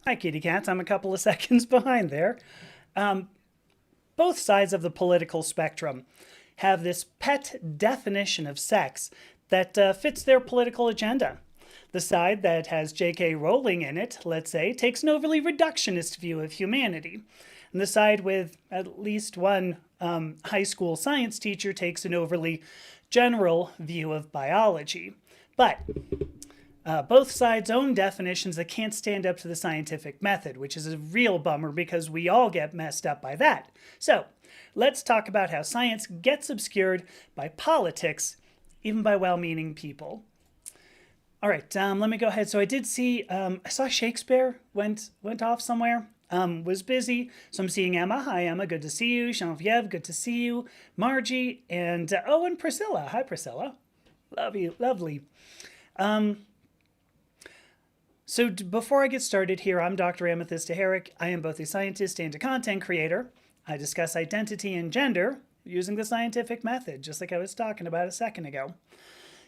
Hi, kitty cats. I'm a couple of seconds behind there. Both sides of the political spectrum have this pet definition of sex that fits their political agenda. The side that has JK Rowling in it, let's say, takes an overly reductionist view of humanity. And the side with at least one high school science teacher takes an overly general view of biology. But both sides own definitions that can't stand up to the scientific method, which is a real bummer because we all get messed up by that. So, let's talk about how science gets obscured by politics, even by well-meaning people. All right, let me go ahead. So I did see, I saw Shakespeare went off somewhere. Was busy, so I'm seeing Emma. Hi, Emma. Good to see you. Genevieve. Good to see you. Margie and and Priscilla. Hi, Priscilla. Love you. Lovely. So before I get started here, I'm Dr. Amethysta Herrick. I am both a scientist and a content creator. I discuss identity and gender using the scientific method, just like I was talking about a second ago.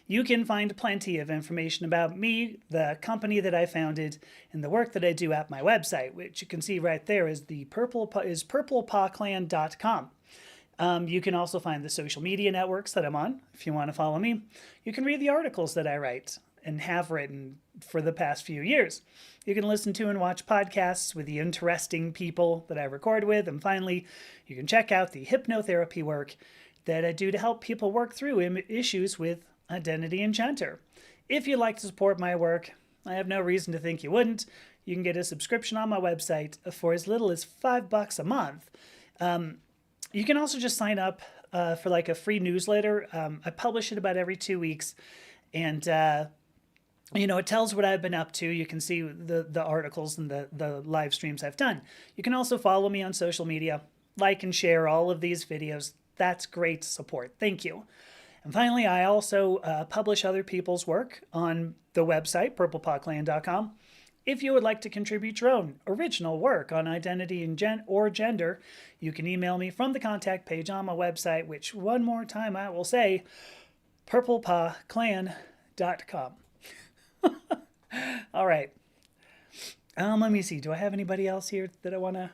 You can find plenty of information about me, the company that I founded, and the work that I do at my website, which you can see right there is purplepawclan.com. You can also find the social media networks that I'm on if you want to follow me. You can read the articles that I write and have written for the past few years. You can listen to and watch podcasts with the interesting people that I record with. And finally, you can check out the hypnotherapy work that I do to help people work through issues with identity and gender. If you'd like to support my work, I have no reason to think you wouldn't. You can get a subscription on my website for as little as $5 a month. You can also just sign up for like a free newsletter. I publish it about every 2 weeks, and it tells what I've been up to. You can see the articles and the live streams I've done. You can also follow me on social media, like and share all of these videos. That's great support. Thank you. And finally, I also publish other people's work on the website, purplepawclan.com. If you would like to contribute your own original work on identity and gender, you can email me from the contact page on my website, which one more time I will say, purplepawclan.com. All right. Let me see. Do I have anybody else here that I want to?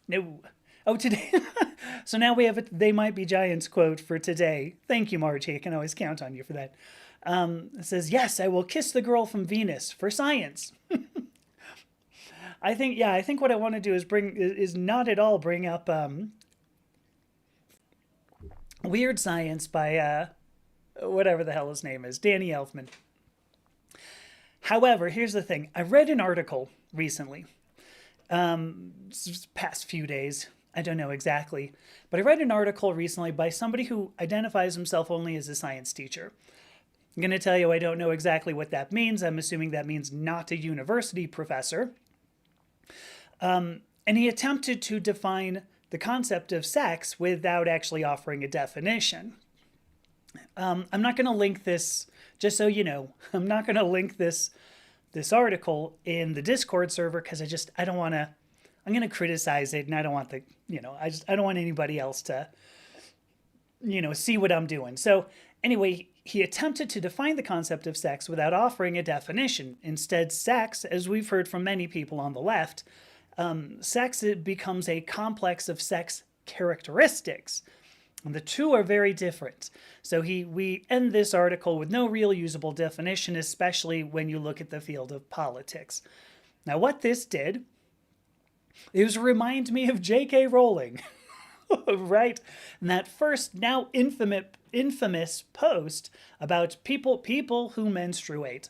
No. Oh, today. So now we have a They Might Be Giants quote for today. Thank you, Margie. I can always count on you for that. It says, yes, I will kiss the girl from Venus for science. I think what I want to do is not at all bring up Weird Science by whatever the hell his name is, Danny Elfman. However, here's the thing. I read an article recently, past few days. I don't know exactly, but I read an article recently by somebody who identifies himself only as a science teacher. I'm going to tell you I don't know exactly what that means. I'm assuming that means not a university professor. And he attempted to define the concept of sex without actually offering a definition. I'm not going to link this, just so you know, I'm not going to link this article in the Discord server because I don't want to, I'm going to criticize it, and I don't want I don't want anybody else to, see what I'm doing. So anyway, he attempted to define the concept of sex without offering a definition. Instead, sex, as we've heard from many people on the left, sex becomes a complex of sex characteristics. And the two are very different. So we end this article with no real usable definition, especially when you look at the field of politics. Now, what this did is remind me of JK Rowling, right? And that first, now infamous post about people who menstruate.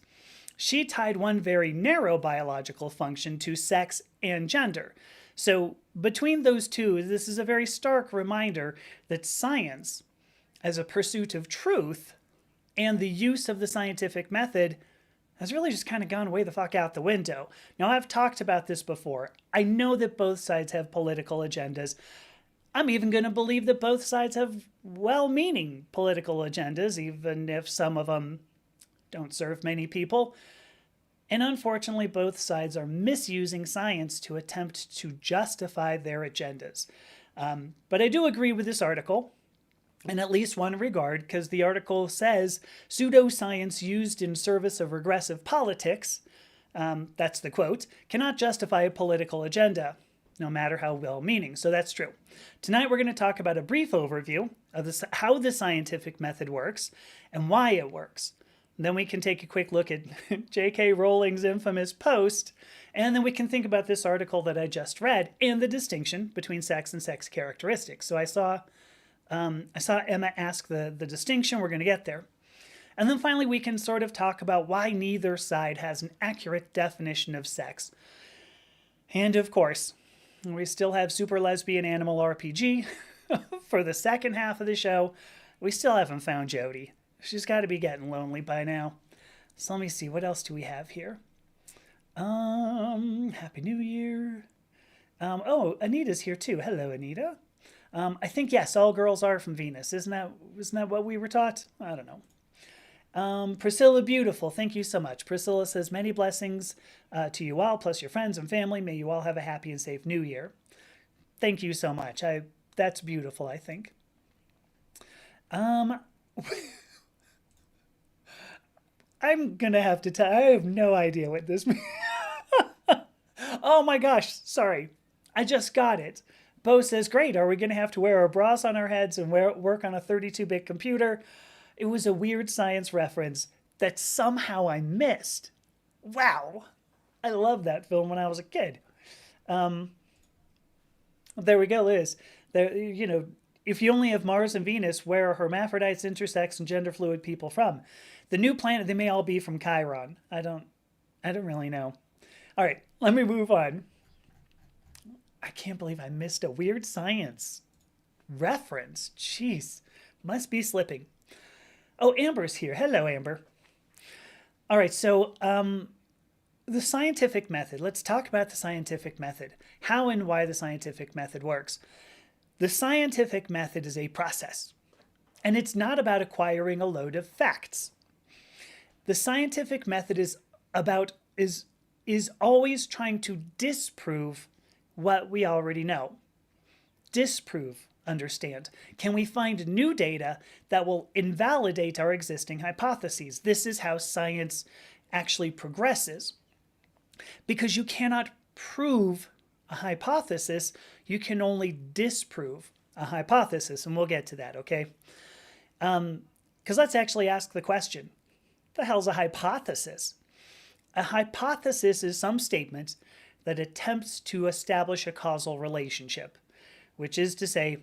She tied one very narrow biological function to sex and gender. So between those two, this is a very stark reminder that science, as a pursuit of truth, and the use of the scientific method has really just kind of gone way the fuck out the window. Now, I've talked about this before. I know that both sides have political agendas. I'm even going to believe that both sides have well-meaning political agendas, even if some of them don't serve many people. And unfortunately, both sides are misusing science to attempt to justify their agendas. But I do agree with this article in at least one regard, because the article says pseudoscience used in service of regressive politics. that's the quote, cannot justify a political agenda, no matter how well-meaning. So that's true. Tonight we're going to talk about a brief overview of how the scientific method works and why it works. And then we can take a quick look at JK Rowling's infamous post, and then we can think about this article that I just read and the distinction between sex and sex characteristics. So I saw Emma ask the distinction. We're going to get there. And then finally, we can sort of talk about why neither side has an accurate definition of sex. And of course, we still have Super Lesbian Animal RPG for the second half of the show. We still haven't found Jody. She's got to be getting lonely by now. So let me see. What else do we have here? Happy New Year. Oh, Anita's here too. Hello, Anita. I think, yes, all girls are from Venus. Isn't that what we were taught? I don't know. Priscilla Beautiful, thank you so much. Priscilla says, many blessings to you all, plus your friends and family. May you all have a happy and safe New Year. Thank you so much. That's beautiful, I think. I'm going to have to tell, I have no idea what this means. Oh my gosh, sorry. I just got it. Bo says, great, are we going to have to wear our bras on our heads and work on a 32-bit computer? It was a weird science reference that somehow I missed. Wow. I loved that film when I was a kid. There we go, Liz. There, if you only have Mars and Venus, where are hermaphrodites, intersex, and gender fluid people from? The new planet, they may all be from Chiron. I don't really know. All right, let me move on. I can't believe I missed a weird science reference. Jeez, must be slipping. Oh, Amber's here. Hello, Amber. All right, so the scientific method. Let's talk about the scientific method. How and why the scientific method works. The scientific method is a process, and it's not about acquiring a load of facts. The scientific method is always trying to disprove what we already know. Disprove, understand. Can we find new data that will invalidate our existing hypotheses? This is how science actually progresses. Because you cannot prove a hypothesis, you can only disprove a hypothesis, and we'll get to that, okay? Because let's actually ask the question, what the hell's a hypothesis? A hypothesis is some statement that attempts to establish a causal relationship, which is to say,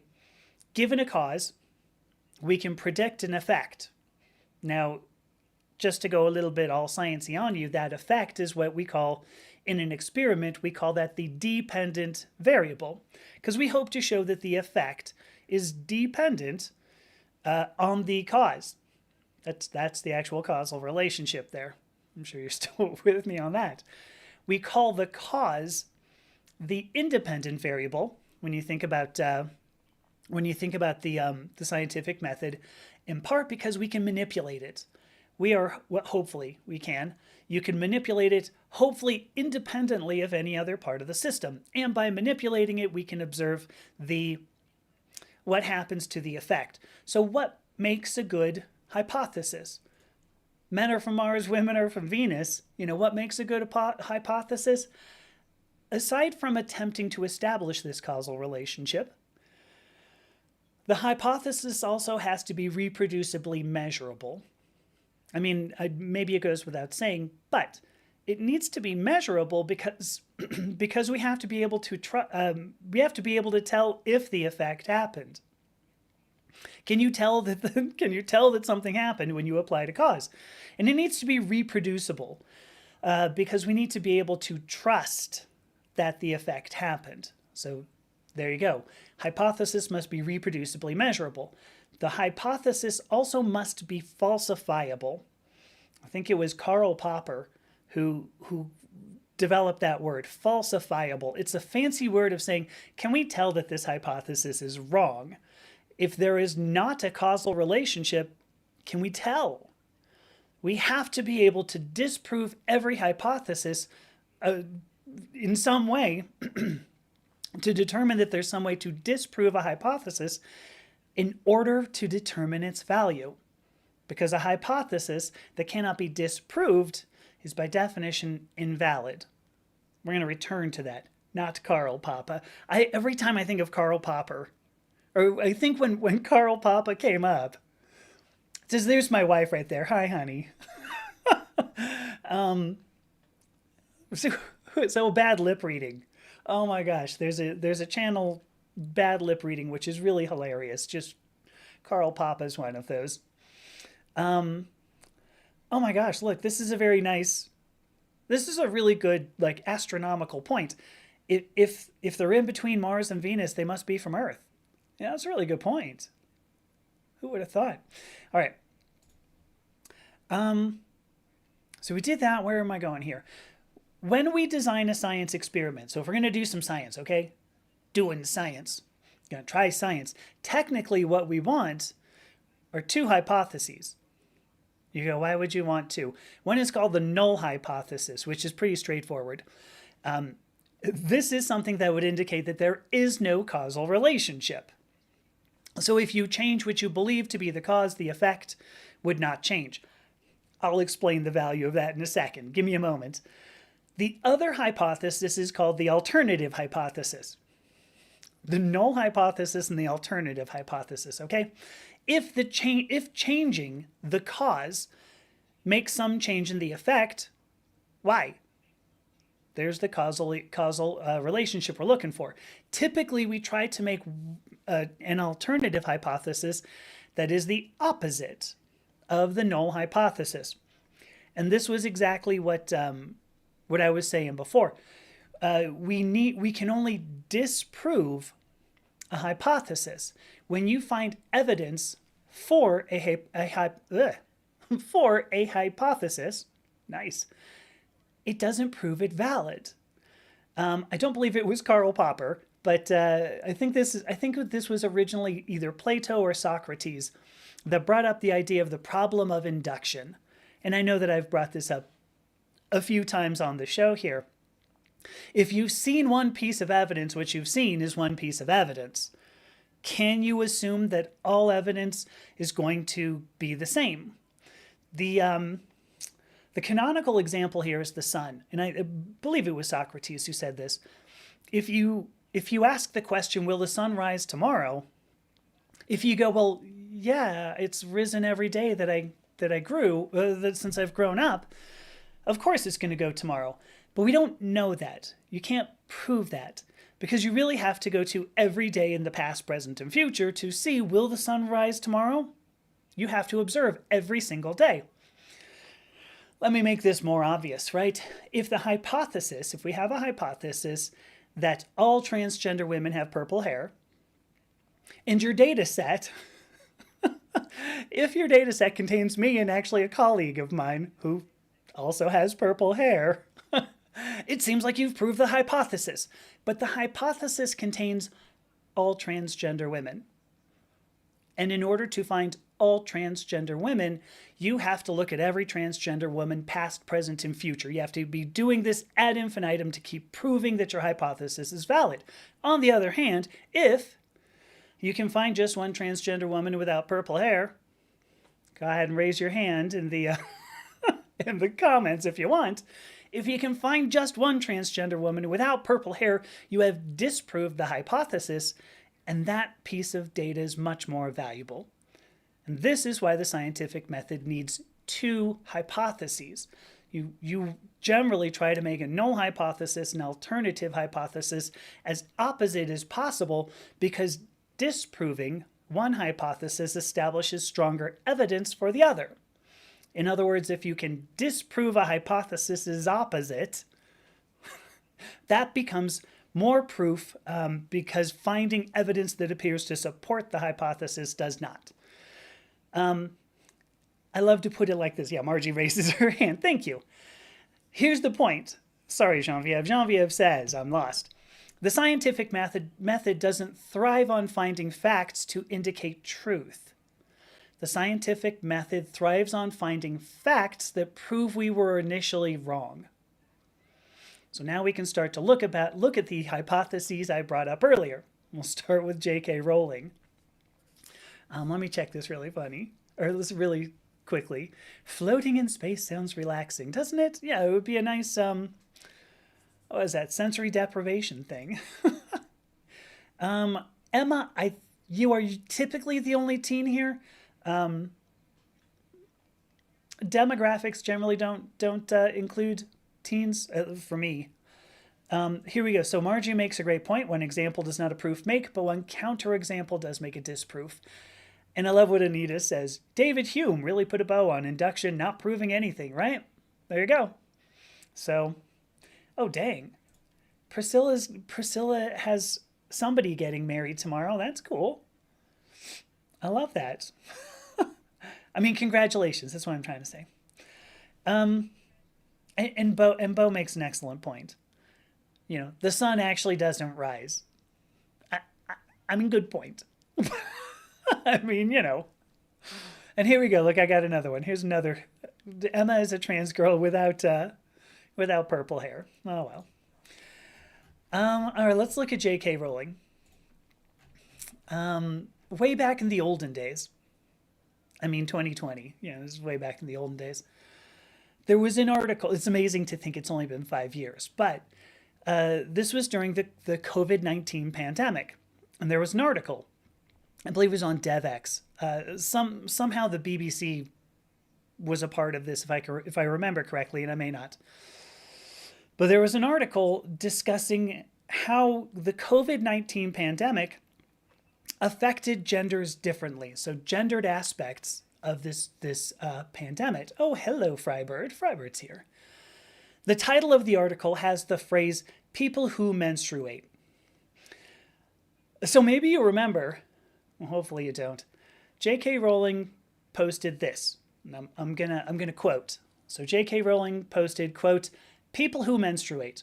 given a cause, we can predict an effect. Now, just to go a little bit all sciencey on you, that effect is what we call, in an experiment, we call that the dependent variable, because we hope to show that the effect is dependent on the cause. That's the actual causal relationship there. I'm sure you're still with me on that. We call the cause the independent variable when you think about the scientific method, in part because we can manipulate it. Hopefully we can. You can manipulate it, hopefully independently of any other part of the system. And by manipulating it, we can observe what happens to the effect. So what makes a good hypothesis? Men are from Mars, women are from Venus. What makes a good hypothesis? Aside from attempting to establish this causal relationship, the hypothesis also has to be reproducibly measurable. I mean, maybe it goes without saying, but it needs to be measurable because we have to be able to tell if the effect happened. Can you tell that something happened when you applied a cause? And it needs to be reproducible because we need to be able to trust that the effect happened. So there you go. Hypothesis must be reproducibly measurable. The hypothesis also must be falsifiable. I think it was Karl Popper who developed that word, falsifiable. It's a fancy word of saying, can we tell that this hypothesis is wrong? If there is not a causal relationship, can we tell? We have to be able to disprove every hypothesis in some way to determine that there's some way to disprove a hypothesis in order to determine its value. Because a hypothesis that cannot be disproved is by definition invalid. We're going to return to that, not Karl Popper. Every time I think of Karl Popper, or I think when Karl Popper came up, there's my wife right there. Hi, honey. So bad lip reading. Oh my gosh, there's a channel, Bad Lip Reading, which is really hilarious. Just Karl Popper is one of those. Oh my gosh, look, this is a very nice. This is a really good, like, astronomical point. If they're in between Mars and Venus, they must be from Earth. Yeah, that's a really good point. Who would have thought? All right. So we did that. Where am I going here? When we design a science experiment, so if we're going to do some science, okay? Doing science. Going to try science. Technically, what we want are two hypotheses. You go, why would you want two? One is called the null hypothesis, which is pretty straightforward. This is something that would indicate that there is no causal relationship. So if you change what you believe to be the cause, the effect would not change. I'll explain the value of that in a second. Give me a moment. The other hypothesis is called the alternative hypothesis. The null hypothesis and the alternative hypothesis, okay? If changing the cause makes some change in the effect, why? There's the causal relationship we're looking for. Typically, we try to make an alternative hypothesis that is the opposite of the null hypothesis. And this was exactly what I was saying before. We can only disprove a hypothesis when you find evidence for a hypothesis. Nice. It doesn't prove it valid. I don't believe it was Karl Popper, but I think this was originally either Plato or Socrates that brought up the idea of the problem of induction. And I know that I've brought this up a few times on the show here. If you've seen one piece of evidence, what you've seen is one piece of evidence. Can you assume that all evidence is going to be the same? The canonical example here is the sun, and I believe it was Socrates who said this. If you ask the question, will the sun rise tomorrow? If you go, well, yeah, it's risen every day that I grew, since I've grown up, of course it's going to go tomorrow. But we don't know that. You can't prove that, because you really have to go to every day in the past, present, and future to see, will the sun rise tomorrow? You have to observe every single day. Let me make this more obvious, right? If we have a hypothesis that all transgender women have purple hair, and your data set, if your data set contains me and actually a colleague of mine who also has purple hair, it seems like you've proved the hypothesis. But the hypothesis contains all transgender women. And in order to find all transgender women, you have to look at every transgender woman, past, present, and future. You have to be doing this ad infinitum to keep proving that your hypothesis is valid. On the other hand, if you can find just one transgender woman without purple hair, go ahead and raise your hand in the in the comments if you want. If you can find just one transgender woman without purple hair, you have disproved the hypothesis, and that piece of data is much more valuable. And this is why the scientific method needs two hypotheses. You generally try to make a null hypothesis and alternative hypothesis as opposite as possible, because disproving one hypothesis establishes stronger evidence for the other. In other words, if you can disprove a hypothesis is opposite, that becomes more proof, because finding evidence that appears to support the hypothesis does not. I love to put it like this. Yeah, Margie raises her hand. Thank you. Here's the point. Sorry, Genevieve. Genevieve says, I'm lost. The scientific method doesn't thrive on finding facts to indicate truth. The scientific method thrives on finding facts that prove we were initially wrong. So now we can start to look at the hypotheses I brought up earlier. We'll start with JK Rowling. Let me check this really quickly. Floating in space sounds relaxing, doesn't it? Yeah, it would be a nice, what is that, sensory deprivation thing. Emma, you are typically the only teen here. Demographics generally don't include teens, for me. Here we go. So Margie makes a great point. One example does not a proof make, but one counterexample does make a disproof. And I love what Anita says. David Hume really put a bow on induction not proving anything, right? There you go. So, oh dang. Priscilla has somebody getting married tomorrow. That's cool. I love that. I mean, congratulations. That's what I'm trying to say. And Bo makes an excellent point. You know, the sun actually doesn't rise. I mean, good point. I mean, you know. And here we go. Look, I got another one. Here's another. Emma is a trans girl without purple hair. Oh well. All right, let's look at JK Rowling. Way back in the olden days. I mean, 2020. Yeah, this is way back in the olden days. There was an article. It's amazing to think it's only been 5 years, but this was during the COVID-19 pandemic. And there was an article, I believe it was on DevX. Somehow the BBC was a part of this, if I remember correctly, and I may not. But there was an article discussing how the COVID-19 pandemic affected genders differently. So gendered aspects of this pandemic. Oh, hello, Frybird. Frybird's here. The title of the article has the phrase, people who menstruate. So maybe you remember, well, hopefully you don't, JK Rowling posted this. And I'm gonna quote. So JK Rowling posted, quote, people who menstruate.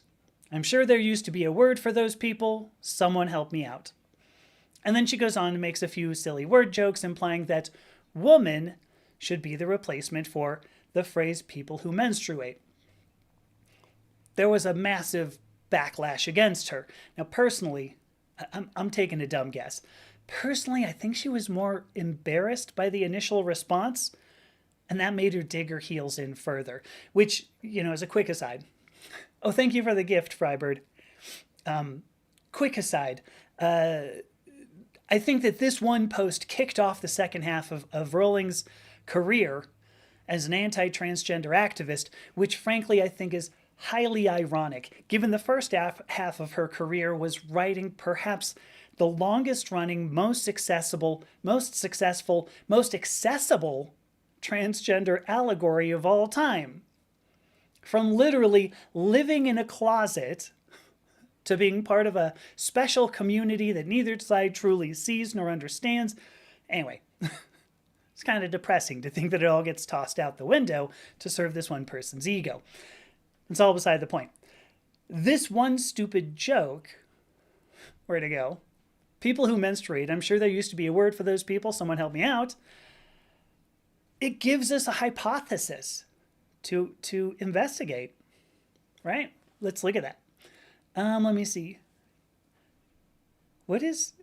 I'm sure there used to be a word for those people. Someone help me out. And then she goes on and makes a few silly word jokes implying that woman should be the replacement for the phrase people who menstruate. There was a massive backlash against her. Now, personally, I'm taking a dumb guess. Personally, I think she was more embarrassed by the initial response, and that made her dig her heels in further, which, you know, as a quick aside. Oh, thank you for the gift, Frybird. Quick aside. I think that this one post kicked off the second half of Rowling's career as an anti-transgender activist, which frankly I think is highly ironic, given the first half of her career was writing perhaps the longest running, most accessible, most successful, most accessible transgender allegory of all time. From literally living in a closet to being part of a special community that neither side truly sees nor understands. Anyway, it's kind of depressing to think that it all gets tossed out the window to serve this one person's ego. It's all beside the point. This one stupid joke, where'd it go? People who menstruate, I'm sure there used to be a word for those people, someone help me out. It gives us a hypothesis to investigate, right? Let's look at that. Let me see. What is...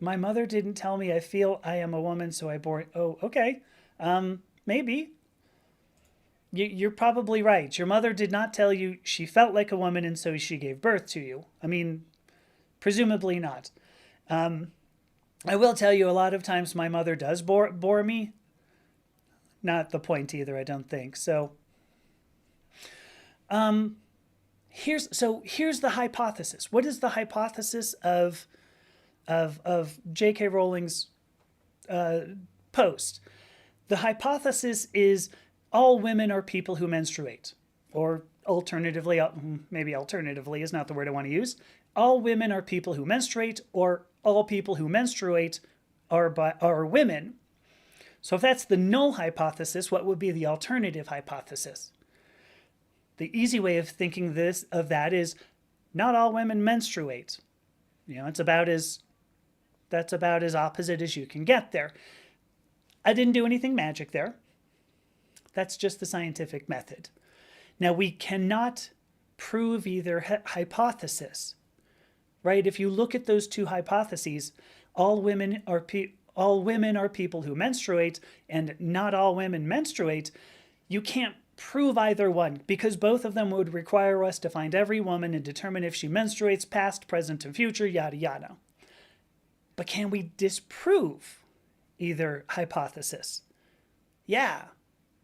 My mother didn't tell me I feel I am a woman, so I bore... Oh, okay. Maybe. You're probably right. Your mother did not tell you she felt like a woman and so she gave birth to you. I mean, presumably not. I will tell you a lot of times my mother does bore me. Not the point either, I don't think. So, here's the hypothesis. What is the hypothesis of J.K. Rowling's post? The hypothesis is all women are people who menstruate, or alternatively, maybe alternatively is not the word I want to use. All women are people who menstruate, or all people who menstruate are women. So if that's the null hypothesis, what would be the alternative hypothesis? The easy way of thinking of that is not all women menstruate. You know, that's about as opposite as you can get there. I didn't do anything magic there. That's just the scientific method. Now, we cannot prove either hypothesis, right? If you look at those two hypotheses, all women are all women are people who menstruate and not all women menstruate, you can't prove either one because both of them would require us to find every woman and determine if she menstruates past, present, and future, yada, yada. But can we disprove either hypothesis? Yeah.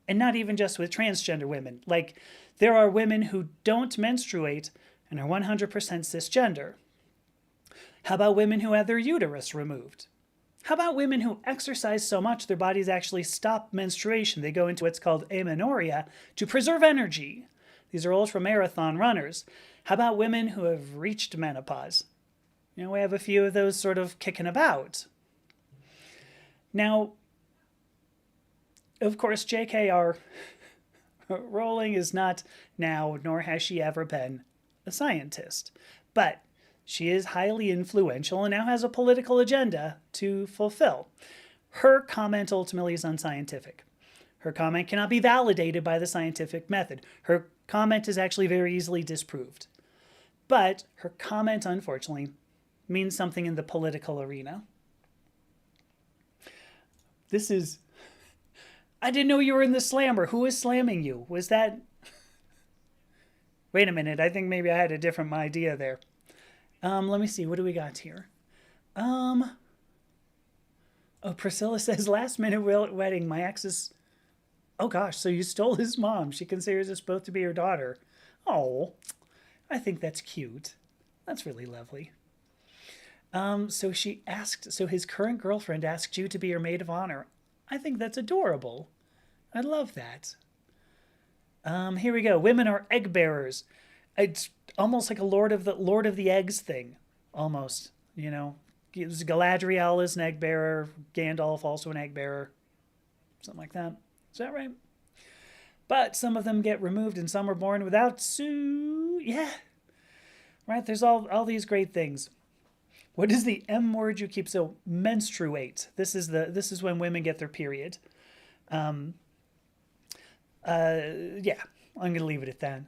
And not even just with transgender women. Like, there are women who don't menstruate and are 100% cisgender. How about women who had their uterus removed? How about women who exercise so much their bodies actually stop menstruation? They go into what's called amenorrhea to preserve energy. These are ultra-marathon runners. How about women who have reached menopause? You know, we have a few of those sort of kicking about. Now, of course, JK Rowling is not now, nor has she ever been, a scientist. But she is highly influential and now has a political agenda to fulfill. Her comment ultimately is unscientific. Her comment cannot be validated by the scientific method. Her comment is actually very easily disproved. But her comment, unfortunately, means something in the political arena. This is... I didn't know you were in the slammer. Who is slamming you? Was that... Wait a minute. I think maybe I had a different idea there. Let me see. What do we got here? Oh, Priscilla says, last minute wedding. My ex is... Oh, gosh. So you stole his mom. She considers us both to be her daughter. Oh, I think that's cute. That's really lovely. So his current girlfriend asked you to be her maid of honor. I think that's adorable. I love that. Here we go. Women are egg bearers. It's almost like a Lord of the Eggs thing. Almost, you know. Galadriel is an egg bearer. Gandalf also an egg bearer. Something like that. Is that right? But some of them get removed and some are born without yeah. Right? There's all these great things. What is the M word you keep? So menstruate. This is when women get their period. Yeah, I'm going to leave it at that.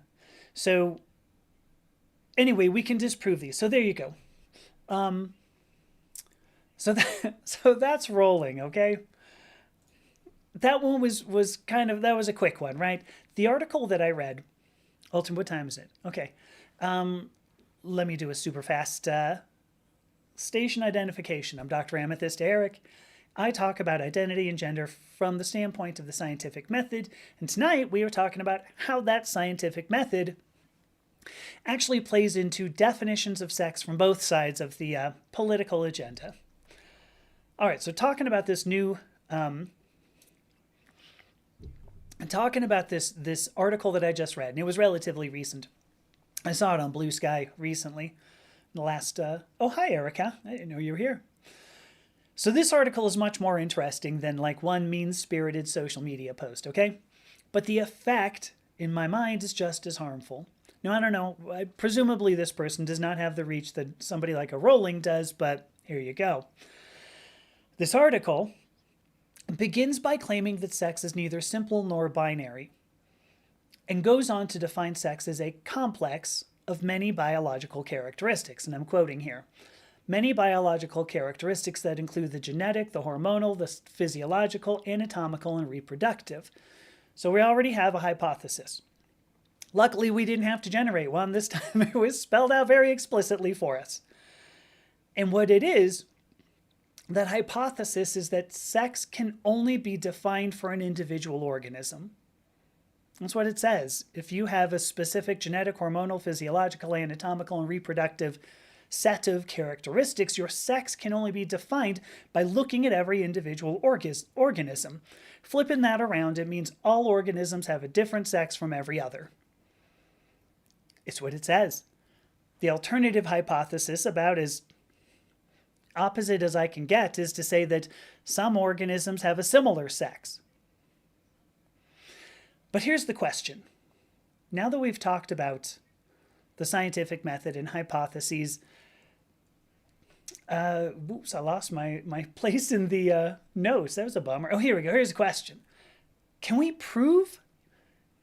So anyway, we can disprove these. So there you go. So that's Rowling, okay? That one was kind of, that was a quick one, right? The article that I read, what time is it? Okay. Let me do a super fast station identification. I'm Dr. Amethysta Herrick. I talk about identity and gender from the standpoint of the scientific method, and tonight we are talking about how that scientific method actually plays into definitions of sex from both sides of the political agenda. All right, so talking about this new, talking about this article that I just read, and it was relatively recent. I saw it on Blue Sky recently. The last, oh, hi, Erica. I didn't know you were here. So this article is much more interesting than like one mean-spirited social media post, okay? But the effect, in my mind, is just as harmful. Now, I don't know. Presumably this person does not have the reach that somebody like a Rowling does, but here you go. This article begins by claiming that sex is neither simple nor binary, and goes on to define sex as a complex of many biological characteristics, and I'm quoting here. Many biological characteristics that include the genetic, the hormonal, the physiological, anatomical, and reproductive. So we already have a hypothesis. Luckily, we didn't have to generate one this time. It was spelled out very explicitly for us. And what it is, that hypothesis is that sex can only be defined for an individual organism. That's what it says. If you have a specific genetic, hormonal, physiological, anatomical, and reproductive set of characteristics, your sex can only be defined by looking at every individual organism. Flipping that around, it means all organisms have a different sex from every other. It's what it says. The alternative hypothesis, about as opposite as I can get, is to say that some organisms have a similar sex. But here's the question. Now that we've talked about the scientific method and hypotheses, whoops, I lost my place in the notes. That was a bummer. Oh, here we go. Here's a question. Can we prove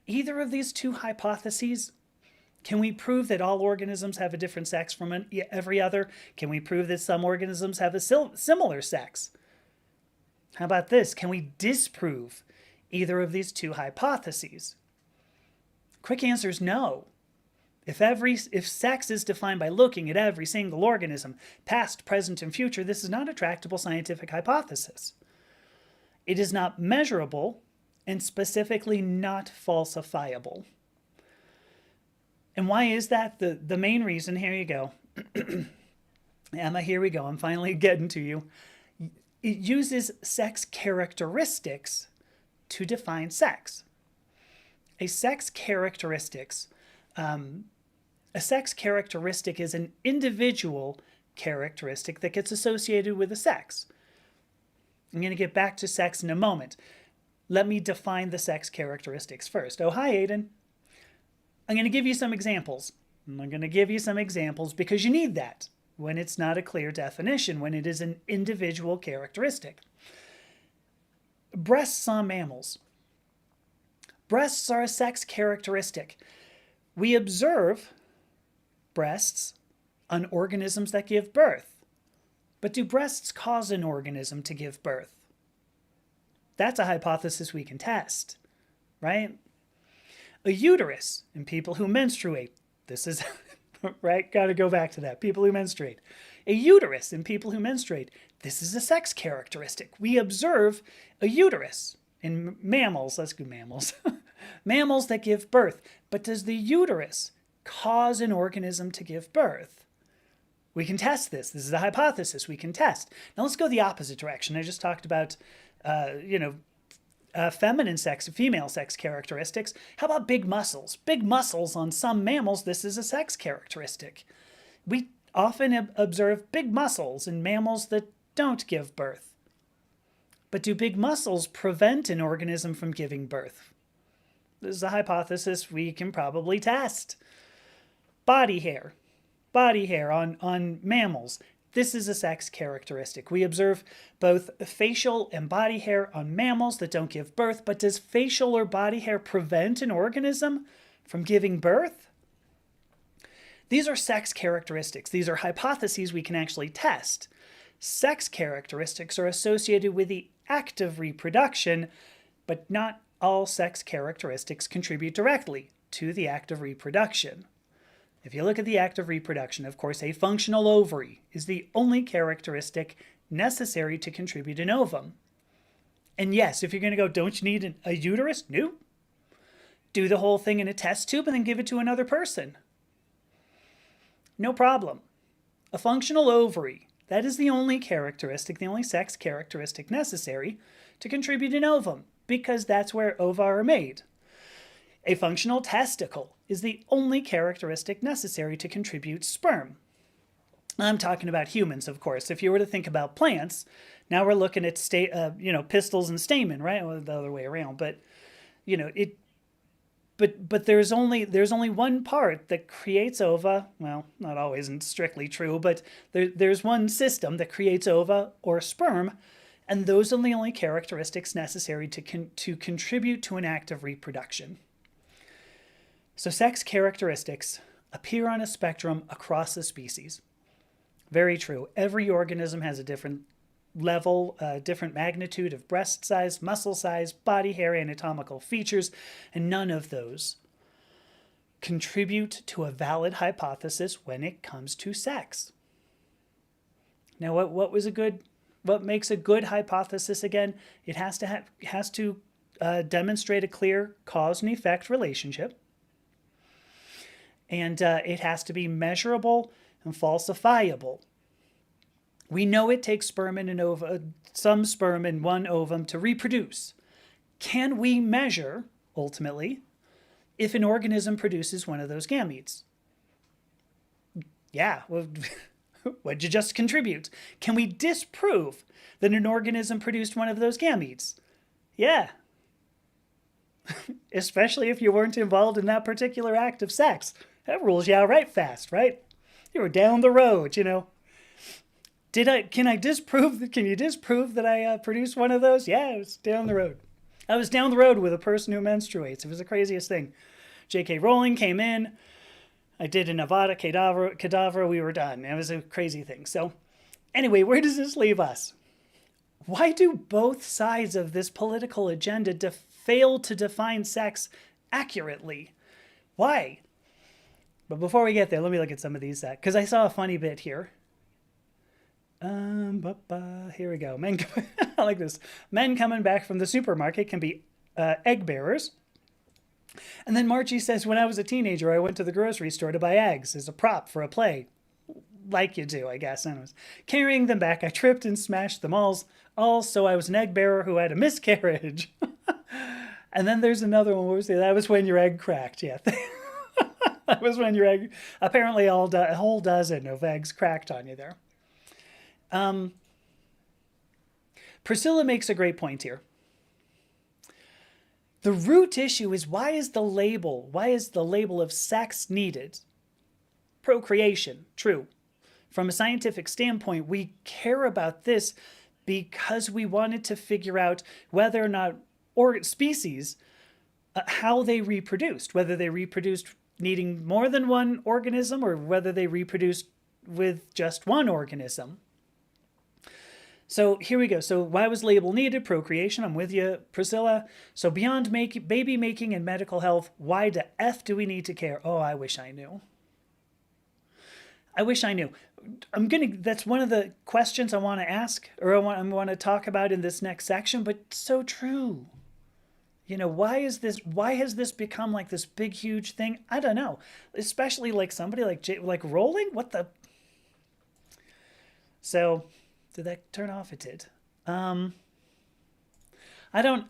either of these two hypotheses? Can we prove that all organisms have a different sex from every other? Can we prove that some organisms have a similar sex? How about this? Can we disprove either of these two hypotheses? Quick answer is no. If sex is defined by looking at every single organism, past, present, and future, this is not a tractable scientific hypothesis. It is not measurable and specifically not falsifiable. And why is that? The main reason, here you go. Emma, here we go. I'm finally getting to you. It uses sex characteristics to define sex. A sex characteristic is an individual characteristic that gets associated with a sex. I'm going to get back to sex in a moment. Let me define the sex characteristics first. Oh, hi, Aiden. I'm going to give you some examples. Because you need that when it's not a clear definition, when it is an individual characteristic. Breasts on mammals. Breasts are a sex characteristic. We observe breasts on organisms that give birth. But do breasts cause an organism to give birth? That's a hypothesis we can test, right? A uterus in people who menstruate. This is, right? Got to go back to that. People who menstruate. A uterus in people who menstruate. This is a sex characteristic. We observe a uterus in mammals. Let's go mammals. Mammals that give birth. But does the uterus cause an organism to give birth? We can test this. This is a hypothesis we can test. Now let's go the opposite direction. I just talked about, feminine sex, female sex characteristics. How about big muscles? Big muscles on some mammals, this is a sex characteristic. We often observe big muscles in mammals that don't give birth. But do big muscles prevent an organism from giving birth? This is a hypothesis we can probably test. Body hair. Body hair on mammals. This is a sex characteristic. We observe both facial and body hair on mammals that don't give birth, but does facial or body hair prevent an organism from giving birth? These are sex characteristics. These are hypotheses we can actually test. Sex characteristics are associated with the act of reproduction, but not all sex characteristics contribute directly to the act of reproduction. If you look at the act of reproduction, of course, a functional ovary is the only characteristic necessary to contribute an ovum. And yes, if you're going to go, don't you need a uterus? No. Do the whole thing in a test tube and then give it to another person. No problem. A functional ovary, that is the only characteristic, the only sex characteristic necessary to contribute an ovum, because that's where ova are made. A functional testicle is the only characteristic necessary to contribute sperm. I'm talking about humans, of course. If you were to think about plants, now we're looking at pistils and stamen, right? Well, the other way around, but but there's only one part that creates ova. Well, not always and strictly true, but there's one system that creates ova or sperm, and those are the only characteristics necessary to contribute to an act of reproduction. So sex characteristics appear on a spectrum across the species. Very true. Every organism has a different level, different magnitude of breast size, muscle size, body hair, anatomical features, and none of those contribute to a valid hypothesis when it comes to sex. Now, what makes a good hypothesis again? It has to demonstrate a clear cause and effect relationship. And it has to be measurable and falsifiable. We know it takes some sperm in one ovum to reproduce. Can we measure, ultimately, if an organism produces one of those gametes? Yeah, well, what'd you just contribute? Can we disprove that an organism produced one of those gametes? Yeah. Especially if you weren't involved in that particular act of sex. That rules you out right fast, right? You were down the road, Can you disprove that I produced one of those? Yeah, it was down the road. I was down the road with a person who menstruates. It was the craziest thing. JK Rowling came in. I did an Avada Kedavra. We were done. It was a crazy thing. So anyway, where does this leave us? Why do both sides of this political agenda fail to define sex accurately? Why? But before we get there, let me look at some of these, because I saw a funny bit here. Here we go. Men, I like this. Men coming back from the supermarket can be egg bearers. And then Margie says, when I was a teenager, I went to the grocery store to buy eggs as a prop for a play. Like you do, I guess. Anyways, carrying them back, I tripped and smashed them all, so I was an egg bearer who had a miscarriage. And then there's another one. What was it? That was when your egg cracked. Yeah. That was when your egg, apparently a whole dozen of eggs cracked on you there. Priscilla makes a great point here. The root issue is why is the label of sex needed? Procreation, true. From a scientific standpoint, we care about this because we wanted to figure out whether or not species, how they reproduced, whether they reproduced needing more than one organism or whether they reproduced with just one organism. So here we go. So why was label needed? Procreation. I'm with you, Priscilla. So beyond baby making and medical health, why the F do we need to care? Oh, I wish I knew. I wish I knew. That's one of the questions I want to ask, or I want to talk about in this next section, but so true. You know, why has this become like this big, huge thing? I don't know. Especially like somebody like Rowling? What the? So, did that turn off? It did. I don't,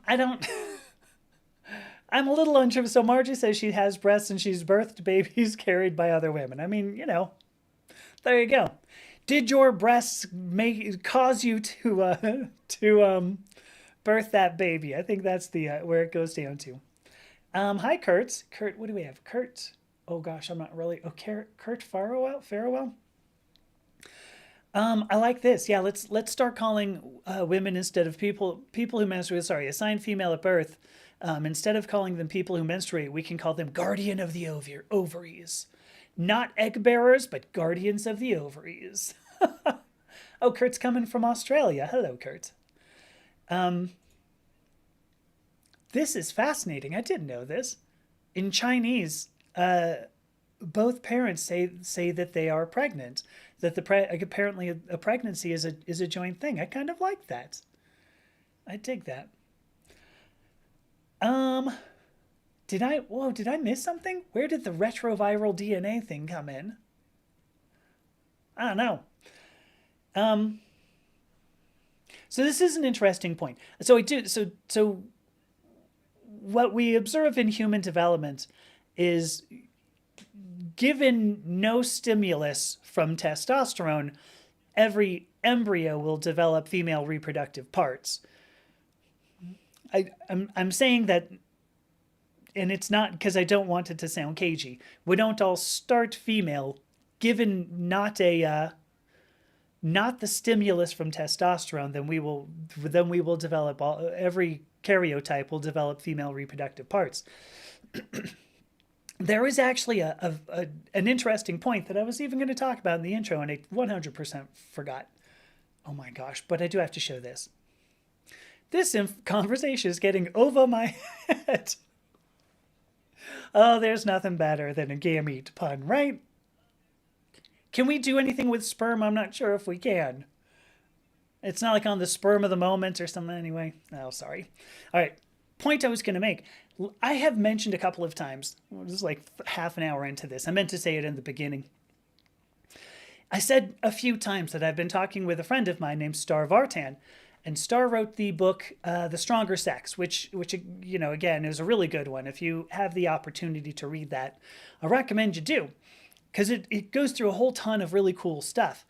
I'm a little unsure. So Margie says she has breasts and she's birthed babies carried by other women. I mean, you know, there you go. Did your breasts cause you to birth that baby? I think that's the where it goes down to. Hi, Kurt. Kurt, what do we have? Kurt. Oh gosh, I'm not really. Oh, Kurt Farrowell. I like this. Yeah, let's start calling women instead of people who menstruate. Sorry, assigned female at birth. Instead of calling them people who menstruate, we can call them guardian of the ovaries. Not egg bearers, but guardians of the ovaries. Oh, Kurt's coming from Australia. Hello, Kurt. This is fascinating. I didn't know this. In Chinese, both parents say that they are pregnant. That apparently a pregnancy is a joint thing. I kind of like that. I dig that. Did I miss something? Where did the retroviral DNA thing come in? I don't know. So this is an interesting point. So what we observe in human development is, given no stimulus from testosterone, every embryo will develop female reproductive parts. I'm saying that, and it's not because I don't want it to sound cagey. We don't all start female, given not the stimulus from testosterone. Then we will develop every karyotype will develop female reproductive parts. There is actually an interesting point that I was even going to talk about in the intro, and I 100% forgot. Oh my gosh, but I do have to show this. This conversation is getting over my head. Oh, there's nothing better than a gamete pun, right? Can we do anything with sperm? I'm not sure if we can. It's not like on the sperm of the moment or something anyway. Oh, sorry. All right. Point I was going to make. I have mentioned a couple of times, this is like half an hour into this. I meant to say it in the beginning. I said a few times that I've been talking with a friend of mine named Star Vartan. And Star wrote the book, The Stronger Sex, which you know, again, is a really good one. If you have the opportunity to read that, I recommend you do, because it goes through a whole ton of really cool stuff.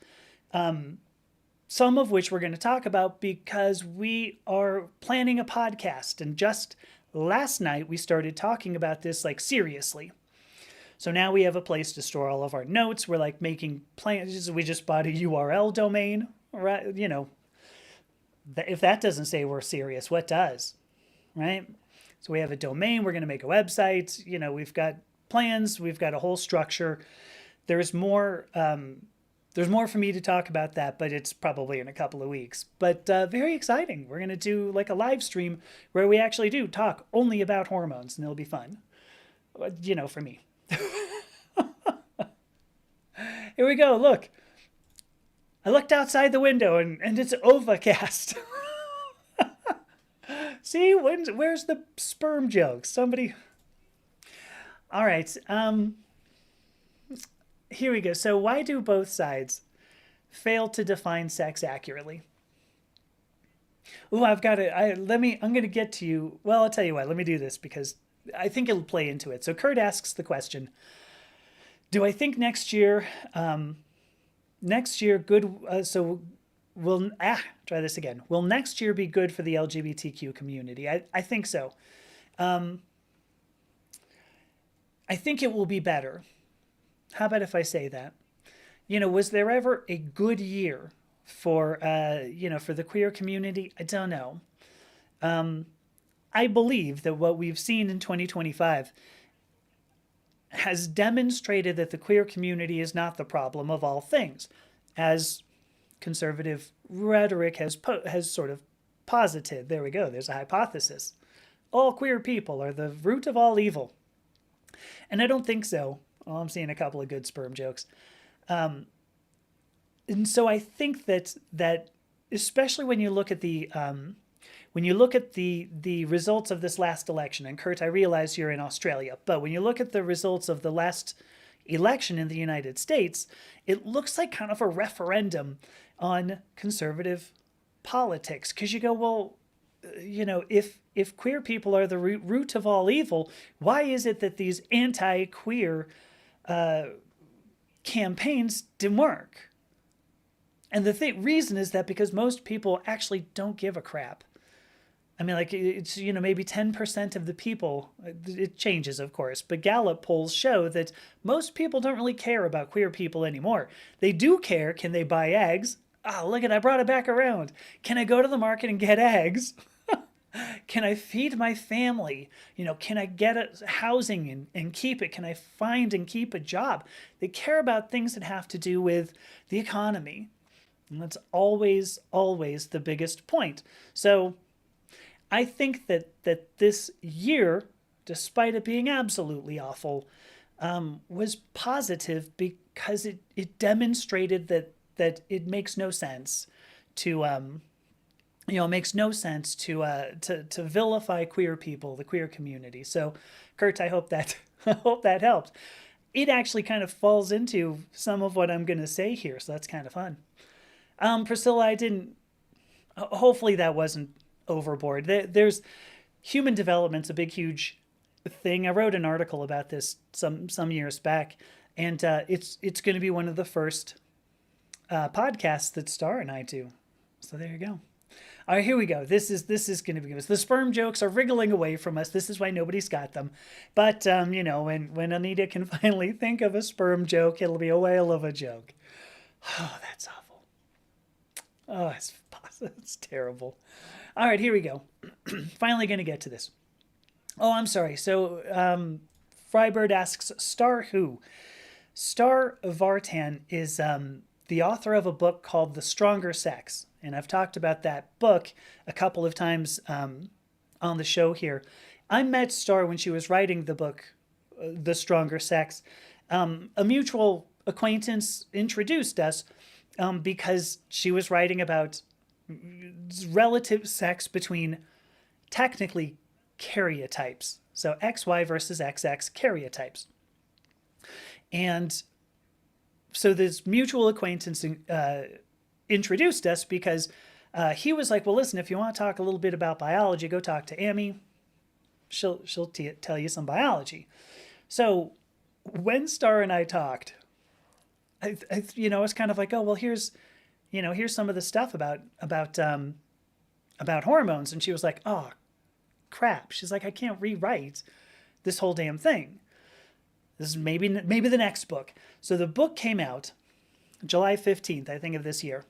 Some of which we're going to talk about because we are planning a podcast. And just last night, we started talking about this like seriously. So now we have a place to store all of our notes. We're like making plans. We just bought a URL domain, right? You know, if that doesn't say we're serious, what does, right? So we have a domain. We're going to make a website. You know, we've got plans. We've got a whole structure. There's more There's more for me to talk about that, but it's probably in a couple of weeks. But very exciting. We're going to do like a live stream where we actually do talk only about hormones, and it'll be fun. You know, for me. Here we go. Look, I looked outside the window and it's overcast. See, where's the sperm joke? Somebody. All right. Here we go. So why do both sides fail to define sex accurately? Oh, I've got it. I'm going to get to you. Well, I'll tell you what. Let me do this because I think it'll play into it. So Kurt asks the question, do I think next year good, try this again. Will next year be good for the LGBTQ community? I think so. I think it will be better. How about if I say that? You know, was there ever a good year for, for the queer community? I don't know. I believe that what we've seen in 2025 has demonstrated that the queer community is not the problem of all things, as conservative rhetoric has sort of posited. There we go. There's a hypothesis. All queer people are the root of all evil. And I don't think so. Well, I'm seeing a couple of good sperm jokes. And so I think that especially when you look at the results of this last election, and Kurt, I realize you're in Australia, but when you look at the results of the last election in the United States, it looks like kind of a referendum on conservative politics. Because you go, well, you know, if queer people are the root of all evil, why is it that these anti-queer campaigns didn't work? And the reason is that because most people actually don't give a crap. I mean, like, it's, you know, maybe 10% of the people, it changes, of course, but Gallup polls show that most people don't really care about queer people anymore. They do care. Can they buy eggs? Oh, look at, I brought it back around. Can I go to the market and get eggs? Can I feed my family? You know, can I get a housing and keep it? Can I find and keep a job? They care about things that have to do with the economy. And that's always, always the biggest point. So I think that this year, despite it being absolutely awful, was positive because it demonstrated that it makes no sense to it makes no sense to vilify queer people, the queer community. So, Kurt, I hope that I hope that helped. It actually kind of falls into some of what I'm going to say here, so that's kind of fun. Priscilla, I didn't. Hopefully, that wasn't overboard. There's human development's a big, huge thing. I wrote an article about this some years back, and it's going to be one of the first podcasts that Star and I do. So there you go. All right, here we go. This is going to be good. The sperm jokes are wriggling away from us. This is why nobody's got them. But when Anita can finally think of a sperm joke, it'll be a whale of a joke. Oh, that's awful. Oh, it's terrible. All right, here we go. Finally going to get to this. Oh, I'm sorry. So Frybird asks, Star who? Star Vartan is the author of a book called The Stronger Sex. And I've talked about that book a couple of times on the show here. I met Star when she was writing the book, The Stronger Sex. A mutual acquaintance introduced us because she was writing about relative sex between technically karyotypes. So XY versus XX karyotypes. And so this mutual acquaintance introduced us because he was like, well, listen, if you want to talk a little bit about biology, go talk to Amy. She'll tell you some biology. So when Star and I talked, I was kind of like, oh, well, here's some of the stuff about hormones. And she was like, oh, crap. She's like, I can't rewrite this whole damn thing. This is maybe the next book. So the book came out July 15th, I think, of this year.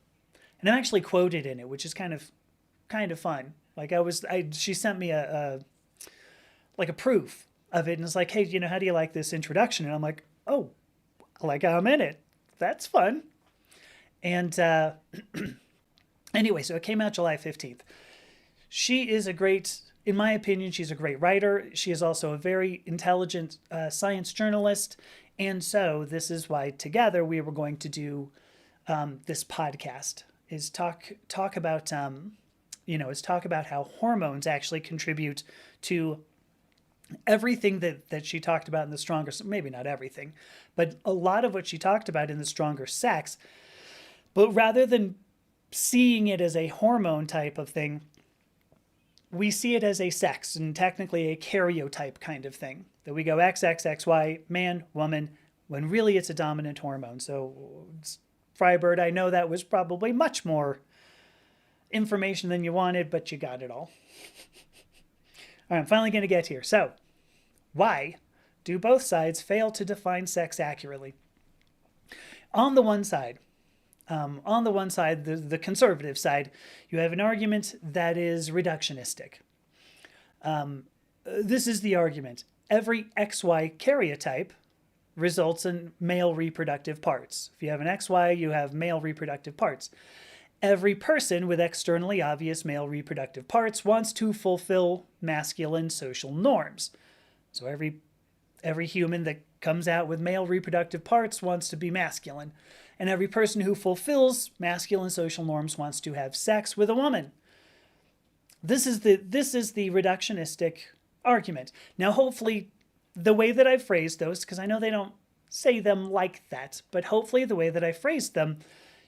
And I'm actually quoted in it, which is kind of fun. Like she sent me a proof of it, and it's like, hey, how do you like this introduction? And I'm like, oh, like I'm in it. That's fun. And anyway, so it came out July 15th. She is a great, in my opinion, she's a great writer. She is also a very intelligent science journalist. And so this is why together we were going to do this podcast, is talk about talk about how hormones actually contribute to everything that she talked about in the Stronger, maybe not everything, but a lot of what she talked about in the Stronger Sex. But rather than seeing it as a hormone type of thing, we see it as a sex and technically a karyotype kind of thing. That we go XXXY, man, woman, when really it's a dominant hormone. So, Frybird, I know that was probably much more information than you wanted, but you got it all. All right, I'm finally going to get here. So, why do both sides fail to define sex accurately? On the one side, the conservative side, you have an argument that is reductionistic. This is the argument. Every XY karyotype results in male reproductive parts. If you have an XY, you have male reproductive parts. Every person with externally obvious male reproductive parts wants to fulfill masculine social norms. So every human that comes out with male reproductive parts wants to be masculine. And every person who fulfills masculine social norms wants to have sex with a woman. This is the reductionistic argument. Now, hopefully, the way that I phrased those, because I know they don't say them like that, but hopefully the way that I phrased them,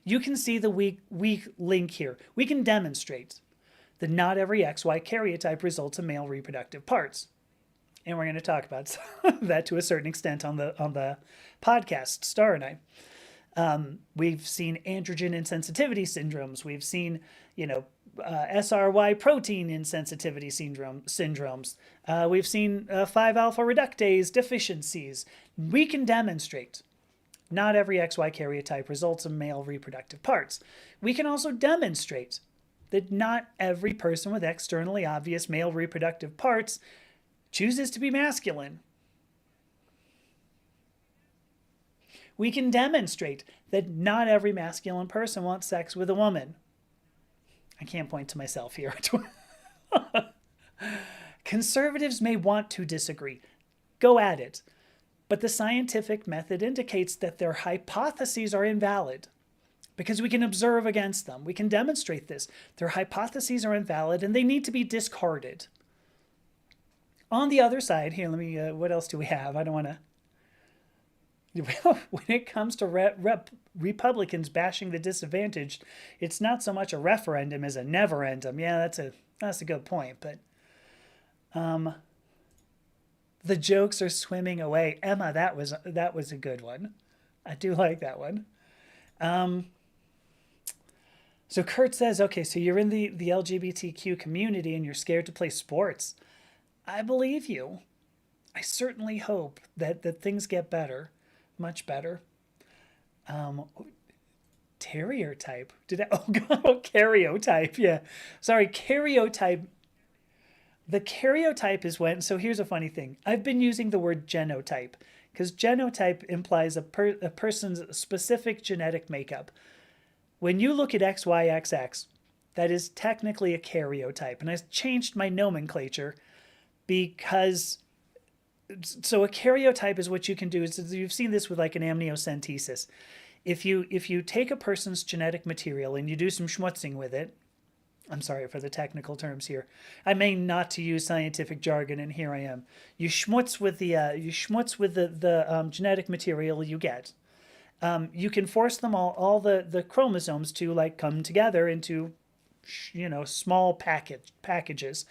you can see the weak link here. We can demonstrate that not every XY karyotype results in male reproductive parts. And we're going to talk about that to a certain extent on the podcast, Star and I. We've seen androgen insensitivity syndromes. We've seen, SRY protein insensitivity syndromes. We've seen 5-alpha reductase deficiencies. We can demonstrate not every XY karyotype results in male reproductive parts. We can also demonstrate that not every person with externally obvious male reproductive parts chooses to be masculine. We can demonstrate that not every masculine person wants sex with a woman. I can't point to myself here. Conservatives may want to disagree. Go at it. But the scientific method indicates that their hypotheses are invalid because we can observe against them. We can demonstrate this. Their hypotheses are invalid and they need to be discarded. On the other side, here, let me, what else do we have? I don't want to... When it comes to Republicans bashing the disadvantaged, it's not so much a referendum as a never-endum. Yeah, that's a good point, but... The jokes are swimming away. Emma, that was a good one. I do like that one. So Kurt says, okay, so you're in the LGBTQ community and you're scared to play sports. I believe you. I certainly hope that things get better, much better. Terrier type. Karyotype. Yeah. Sorry, karyotype. The karyotype is when, so here's a funny thing. I've been using the word genotype because genotype implies a person's specific genetic makeup. When you look at XYXX, that is technically a karyotype. And I changed my nomenclature because, so a karyotype is what you can do. You've seen this with like an amniocentesis. If you take a person's genetic material and you do some schmutzing with it, I'm sorry for the technical terms here. I mean not to use scientific jargon, and here I am. You schmutz with the genetic material you get. You can force them all the chromosomes to like come together into, small packages,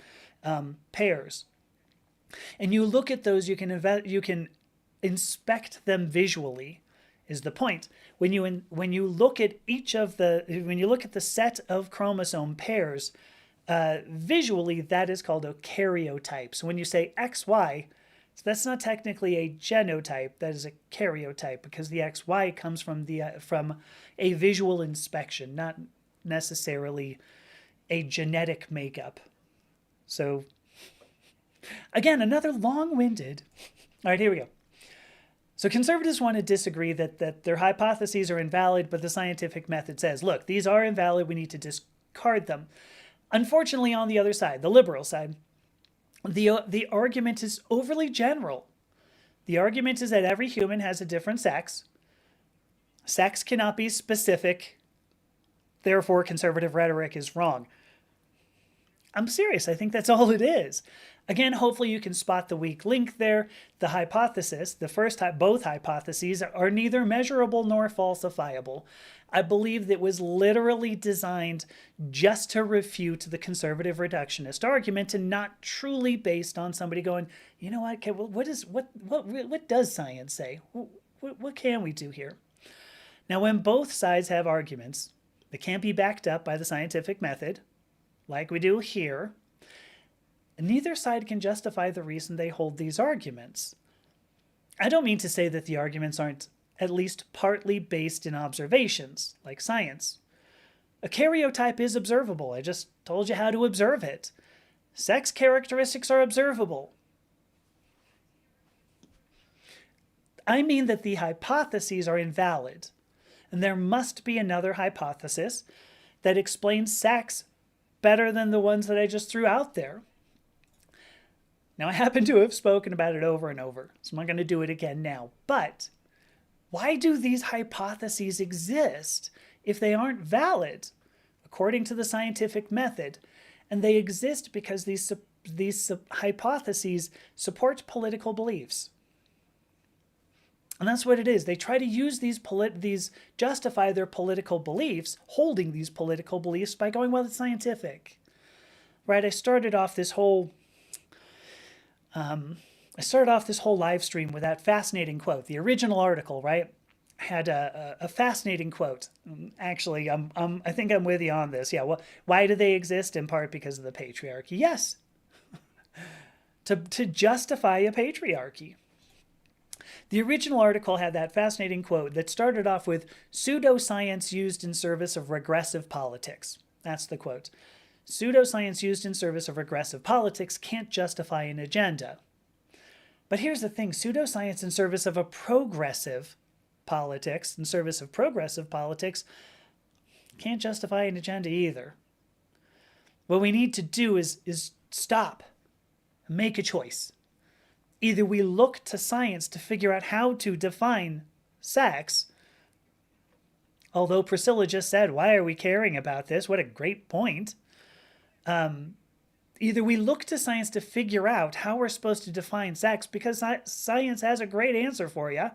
pairs. And you look at those. You can inspect them visually. Is the point. When you look at the set of chromosome pairs, visually that is called a karyotype. So when you say XY, so that's not technically a genotype, that is a karyotype because the XY comes from a visual inspection, not necessarily a genetic makeup. So again, another long-winded. All right, here we go. So conservatives want to disagree that their hypotheses are invalid, but the scientific method says, look, these are invalid, we need to discard them. Unfortunately, on the other side, the liberal side, the argument is overly general. The argument is that every human has a different sex. Sex cannot be specific. Therefore, conservative rhetoric is wrong. I'm serious. I think that's all it is. Again, hopefully you can spot the weak link there. The hypothesis, both hypotheses are neither measurable nor falsifiable. I believe that was literally designed just to refute the conservative reductionist argument and not truly based on somebody going, you know what, okay, well, what does science say? What can we do here? Now, when both sides have arguments that can't be backed up by the scientific method, like we do here, neither side can justify the reason they hold these arguments. I don't mean to say that the arguments aren't at least partly based in observations, like science. A karyotype is observable. I just told you how to observe it. Sex characteristics are observable. I mean that the hypotheses are invalid, and there must be another hypothesis that explains sex better than the ones that I just threw out there. Now, I happen to have spoken about it over and over, so I'm not going to do it again now. But why do these hypotheses exist if they aren't valid, according to the scientific method? And they exist because these hypotheses support political beliefs. And that's what it is. They try to use these justify their political beliefs, holding these political beliefs by going, well, it's scientific. Right? I started off this whole live stream with that fascinating quote. The original article, right, had a fascinating quote. Actually, I think I'm with you on this. Yeah. Well, why do they exist? In part because of the patriarchy. Yes. to justify a patriarchy. The original article had that fascinating quote that started off with pseudoscience used in service of regressive politics. That's the quote. Pseudoscience used in service of regressive politics can't justify an agenda. But here's the thing, pseudoscience in service of a progressive politics, can't justify an agenda either. What we need to do is stop and make a choice. Either we look to science to figure out how to define sex, although Priscilla just said, why are we caring about this? What a great point. Either we look to science to figure out how we're supposed to define sex because science has a great answer for you.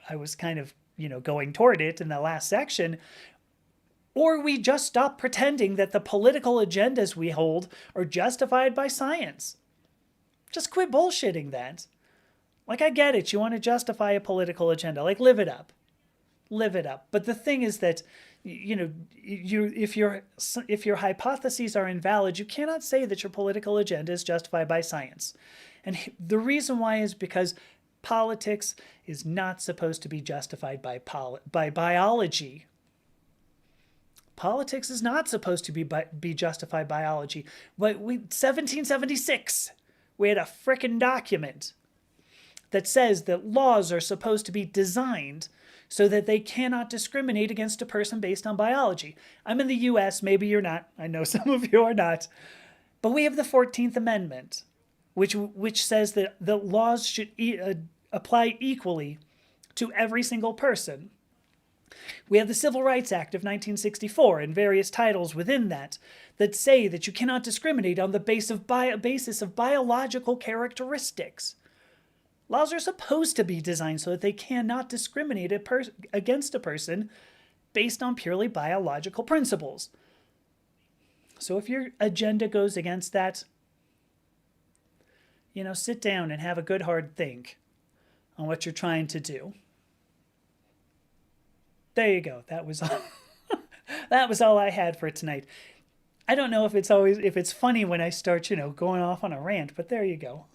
I was kind of, going toward it in the last section. Or we just stop pretending that the political agendas we hold are justified by science. Just quit bullshitting that. Like, I get it. You want to justify a political agenda. Like, live it up. Live it up. But the thing is that, if your hypotheses are invalid, you cannot say that your political agenda is justified by science. And the reason why is because politics is not supposed to be justified by biology. Politics is not supposed to be justified by biology. But 1776, we had a frickin' document that says that laws are supposed to be designed so that they cannot discriminate against a person based on biology. I'm in the US, maybe you're not. I know some of you are not. But we have the 14th Amendment, which says that the laws should apply equally to every single person. We have the Civil Rights Act of 1964 and various titles within that say that you cannot discriminate on the basis of biological characteristics. Laws are supposed to be designed so that they cannot discriminate against a person based on purely biological principles. So if your agenda goes against that, sit down and have a good hard think on what you're trying to do. There you go. That was all. That was all I had for tonight. I don't know if it's funny when I start, going off on a rant, but there you go.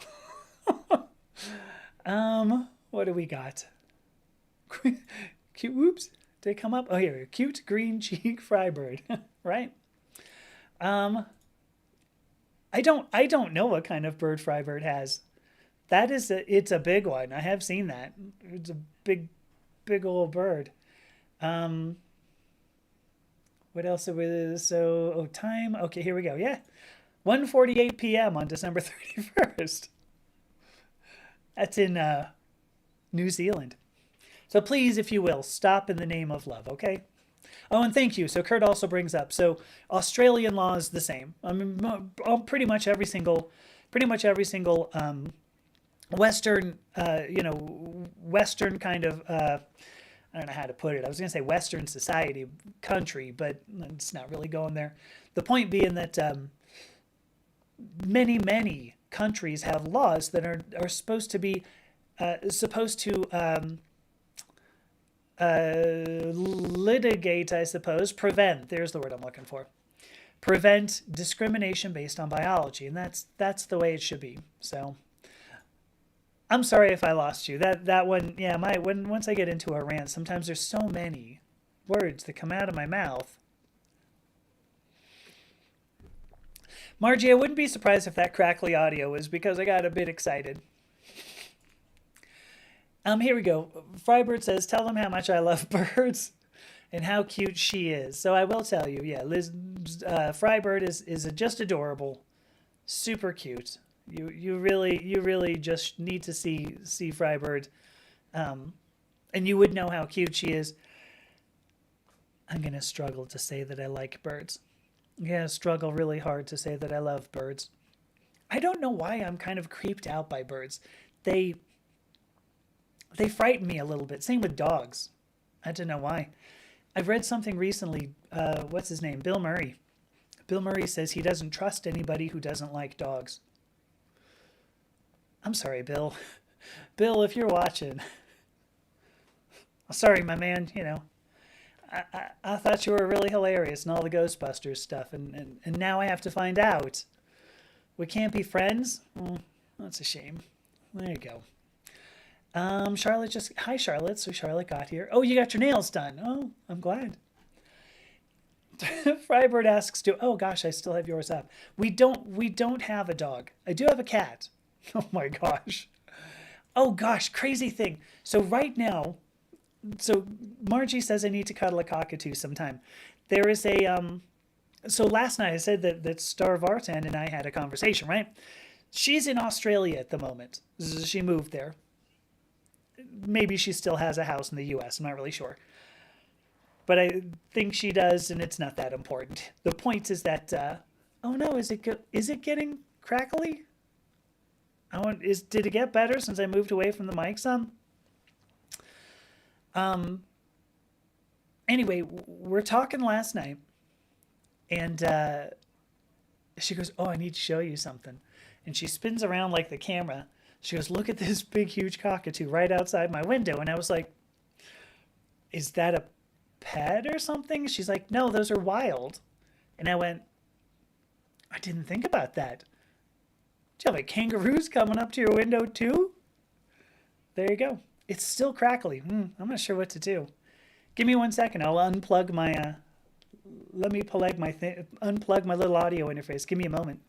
What do we got? Cute, whoops, did it come up? Oh, here, cute green cheek frybird, right? I don't know what kind of bird frybird has. it's a big one. I have seen that. It's a big old bird. Um, what else? So, oh, time. Okay, here we go. Yeah, 1:48 p.m. on December 31st. That's in New Zealand. So please, if you will, stop in the name of love, okay? Oh, and thank you. So Kurt also brings up, so Australian law is the same. I mean, pretty much every single Western, Western kind of, I don't know how to put it. I was going to say Western society country, but it's not really going there. The point being that many countries have laws that are supposed to be supposed to litigate, I suppose, prevent. There's the word I'm looking for. Prevent discrimination based on biology, and that's the way it should be. So, I'm sorry if I lost you. That one, yeah. Once I get into a rant, sometimes there's so many words that come out of my mouth. Margie, I wouldn't be surprised if that crackly audio was because I got a bit excited. Here we go. Frybird says, "Tell them how much I love birds and how cute she is." So I will tell you, yeah, Liz, Frybird is just adorable, super cute. You really just need to see Frybird, and you would know how cute she is. I'm gonna struggle to say that I like birds. I'm gonna struggle really hard to say that I love birds. I don't know why I'm kind of creeped out by birds. They they frighten me a little bit. Same with dogs. I don't know why. I've read something recently. What's his name? Bill Murray. Bill Murray says he doesn't trust anybody who doesn't like dogs. I'm sorry, Bill. Bill, if you're watching, sorry, my man. I thought you were really hilarious and all the Ghostbusters stuff, and now I have to find out. We can't be friends? Well, that's a shame. There you go. Charlotte just hi Charlotte. So Charlotte got here. Oh, you got your nails done. Oh, I'm glad. Frybird asks to. Oh gosh, I still have yours up. We don't have a dog. I do have a cat. Oh my gosh. Oh gosh, crazy thing. So right now, so Margie says I need to cuddle a cockatoo sometime. There is a So last night I said that Star Vartan and I had a conversation, right? She's in Australia at the moment. She moved there. Maybe she still has a house in the US. I'm not really sure. But I think she does, and it's not that important. The point is that, oh no, is it getting crackly? Did it get better since I moved away from the mic some? Anyway, we're talking last night, and she goes, "Oh, I need to show you something," and she spins around like the camera. She goes, "Look at this big, huge cockatoo right outside my window," and I was like, "Is that a pet or something?" She's like, "No, those are wild," and I went, "I didn't think about that. Do you have like kangaroos coming up to your window too?" There you go. It's still crackly. I'm not sure what to do. Give me 1 second. I'll unplug my. Let me unplug my little audio interface. Give me a moment.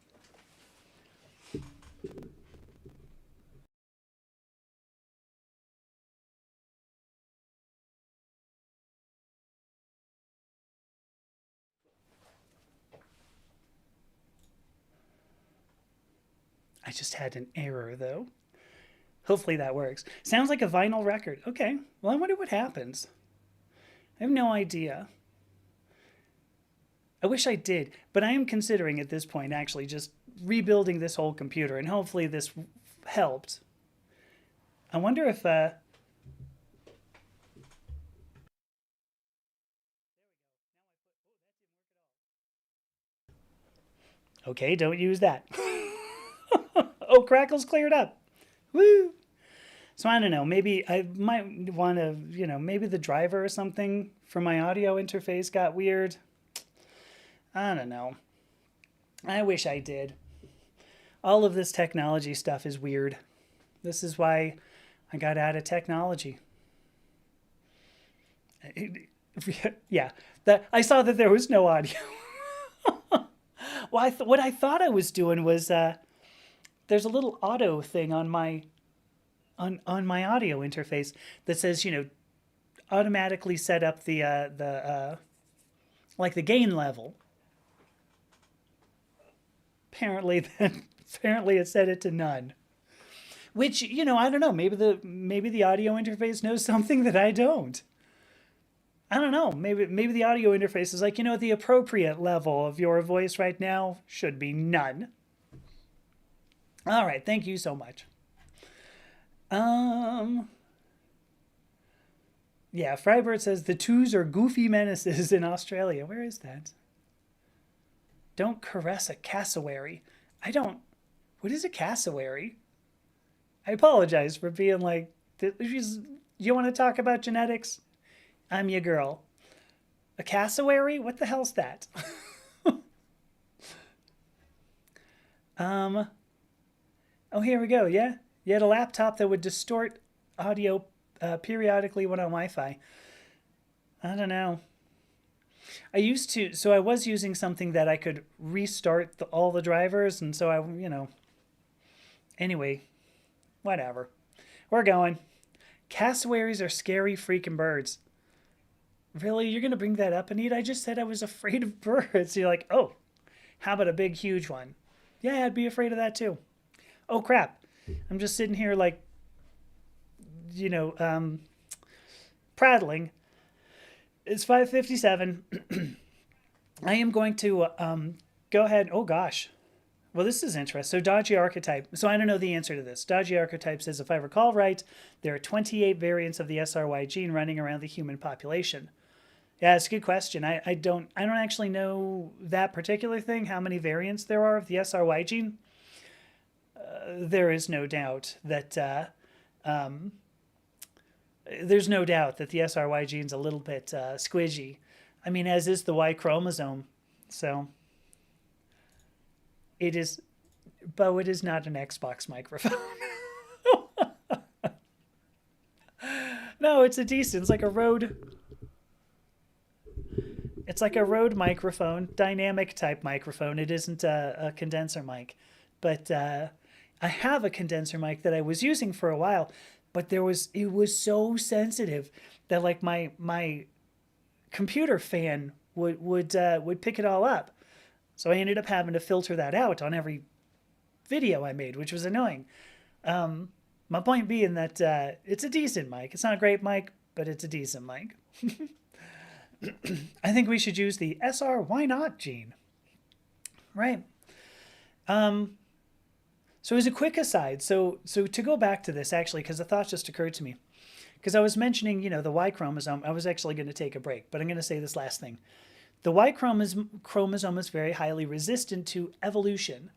I just had an error though. Hopefully that works. Sounds like a vinyl record. Okay. Well, I wonder what happens. I have no idea. I wish I did, but I am considering at this point actually just rebuilding this whole computer, and hopefully this helped. I wonder if okay, don't use that. Oh, crackles cleared up. Woo! So I don't know. Maybe I might want to, maybe the driver or something for my audio interface got weird. I don't know. I wish I did. All of this technology stuff is weird. This is why I got out of technology. Yeah, that I saw that there was no audio. Well, what I thought I was doing was there's a little auto thing on my audio interface that says, automatically set up the like the gain level. Apparently, apparently it set it to none. Which, I don't know. Maybe the audio interface knows something that I don't. I don't know. Maybe the audio interface is like, the appropriate level of your voice right now should be none. All right, thank you so much. Yeah, Frybert says the twos are goofy menaces in Australia. Where is that? Don't caress a cassowary. I don't. What is a cassowary? I apologize for being like, you want to talk about genetics? I'm your girl. A cassowary? What the hell's that? Oh, here we go. Yeah. You had a laptop that would distort audio periodically when on Wi-Fi. I don't know. I was using something that I could restart all the drivers, and so anyway, whatever. We're going. Cassowaries are scary freaking birds. Really? You're going to bring that up, Anita? I just said I was afraid of birds. You're like, oh, how about a big, huge one? Yeah, I'd be afraid of that too. Oh, crap. I'm just sitting here like, prattling. It's 5:57. I am going to go ahead. Oh, gosh. Well, this is interesting. So dodgy archetype. So I don't know the answer to this. Dodgy archetype says, if I recall right, there are 28 variants of the SRY gene running around the human population. Yeah, it's a good question. I don't actually know that particular thing, how many variants there are of the SRY gene. There is no doubt that the SRY gene's a little bit squidgy. I mean, as is the Y chromosome. So it is, Bo, it is not an Xbox microphone. No, it's a decent. It's like a Rode. It's like a Rode microphone, dynamic type microphone. It isn't a condenser mic, but I have a condenser mic that I was using for a while, but it was so sensitive that like my computer fan would pick it all up. So I ended up having to filter that out on every video I made, which was annoying. My point being that it's a decent mic. It's not a great mic, but it's a decent mic. I think we should use the SR why not gene. Right. So as a quick aside, so to go back to this actually, because the thought just occurred to me. Because I was mentioning, the Y chromosome. I was actually going to take a break, but I'm going to say this last thing. The Y chromosome is very highly resistant to evolution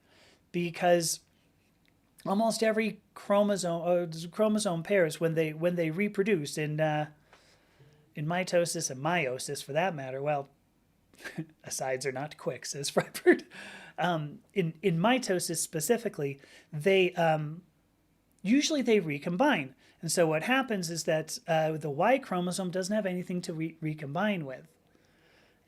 because almost every chromosome pairs when they reproduce in mitosis and meiosis, for that matter. Well, asides are not quick, says Freibert. In mitosis specifically, they usually they recombine, and so what happens is that the Y chromosome doesn't have anything to recombine with,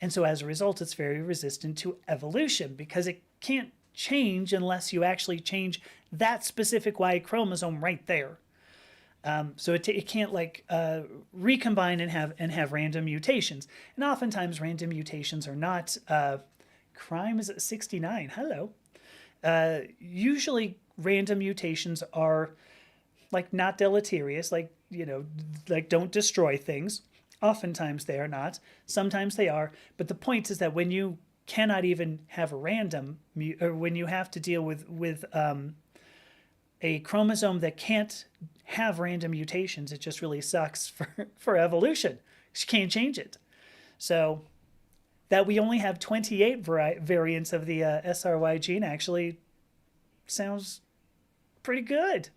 and so as a result, it's very resistant to evolution because it can't change unless you actually change that specific Y chromosome right there. So it can't like recombine and have random mutations, and oftentimes random mutations are not. Crime is at 69. Hello. Usually random mutations are like not deleterious, like like don't destroy things. Oftentimes they are not. Sometimes they are. But the point is that when you cannot even have a random, or when you have to deal with a chromosome that can't have random mutations, it just really sucks for evolution. You can't change it. So that we only have 28 variants of the SRY gene actually sounds pretty good.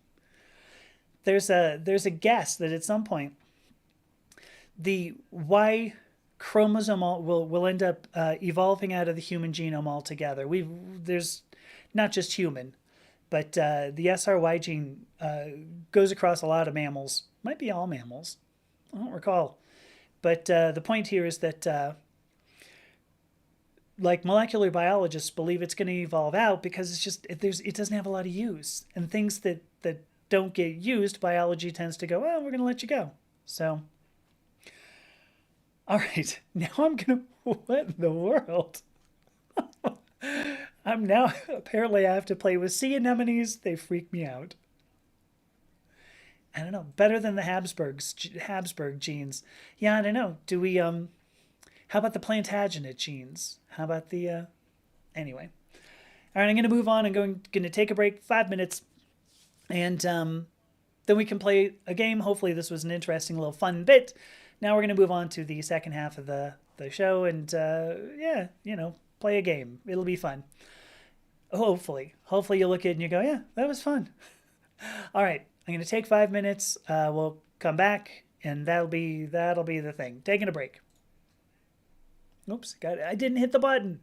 There's a guess that at some point the Y chromosome will end up evolving out of the human genome altogether. There's not just human, but the SRY gene goes across a lot of mammals. Might be all mammals. I don't recall. But the point here is that like molecular biologists believe it's going to evolve out because it doesn't have a lot of use, and things that don't get used, biology tends to go, well, we're going to let you go. So, all right, now I'm going to, what in the world? I'm now, apparently I have to play with sea anemones. They freak me out. I don't know, better than the Habsburg genes. Yeah, I don't know. Do we, how about the Plantagenet genes? How about the, anyway. All right, I'm going to move on. I'm going to take a break, 5 minutes, and then we can play a game. Hopefully this was an interesting little fun bit. Now we're going to move on to the second half of the show and, yeah, play a game. It'll be fun. Hopefully. Hopefully you'll look at it and you go, yeah, that was fun. All right, I'm going to take 5 minutes. We'll come back, and that'll be the thing. Taking a break. Oops, I didn't hit the button.